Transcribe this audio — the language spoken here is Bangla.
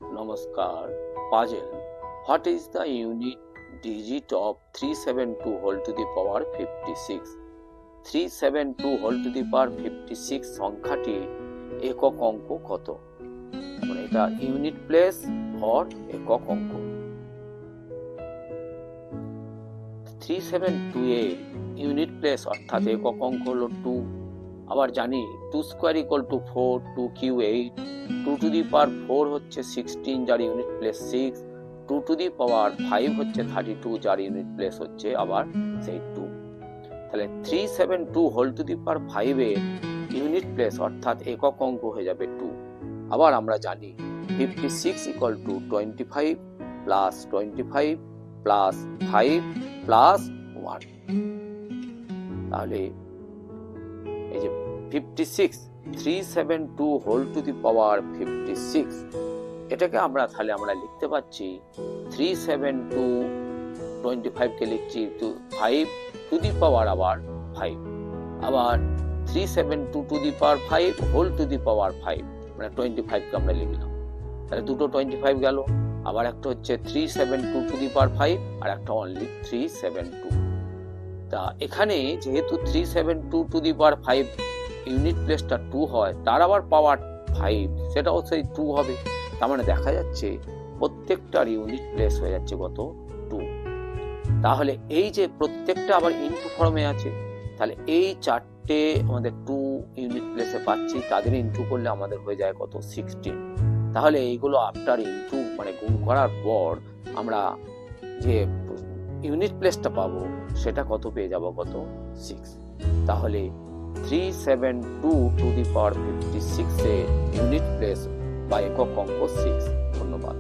Namaskar. Puzzle. What is the unit digit of 372 whole to the power 56? 372 whole to the power 56 সংখ্যাটি একক অঙ্ক কত? মানে এটা ইউনিট প্লেস অর একক অঙ্ক। 372 এ ইউনিট প্লেস অর্থাৎ একক অঙ্ক হলো 2। আবার জানি 2 square equal to 4, 2 cube 8, 2 to the power 4 হচ্ছে 16 যার unit place 6, 2 to the power 5 হচ্ছে 32 যার ইউনিট প্লেস হচ্ছে আবার সেই 2। তাহলে 372 হোল টু দি পাওয়ার 5 এর ইউনিট প্লেস অর্থাৎ একক অঙ্ক হয়ে যাবে 2। আবার আমরা জানি 56 equal to 25 plus 25 plus 5 plus 1। তাহলে এই যে 56 372 হোল টু দি পাওয়ার 56 এটাকে আমরা লিখতে পাচ্ছি 372 25 কে লিখছি 5 টু দি পাওয়ার আবার 5, আবার 372 to the power 5 whole to the power 5 মানে 25 কে আমরা লিখলাম। তাহলে দুটো 25 গেল, আবার একটা হচ্ছে 372 টু দি পাওয়ার 5 আর একটা অনলি 372। তা এখানে যেহেতু 372 টু দি পাওয়ার 5 ইউনিট প্লেসটা 2 হয়, তার আবার পাওয়ার 5 সেটাও সেই 2 হবে। তার মানে দেখা যাচ্ছে প্রত্যেকটার ইউনিট প্লেস হয়ে যাচ্ছে কত? 2। তাহলে এই যে প্রত্যেকটা আবার ইনটু ফর্মে আছে, তাহলে এই চারটে আমাদের 2 ইউনিট প্লেসে পাচ্ছি, তাদের ইনটু করলে আমাদের হয়ে যায় কত? 16। তাহলে এইগুলো আফটার ইনটু মানে গুণ করার পর আমরা যে ইউনিট প্লেসটা পাবো সেটা কত পেয়ে যাব? কত? 6। তাহলে 372 টু দি পাওয়ার 56 এর ইউনিট প্লেস বা একক অঙ্ক 6। ধন্যবাদ।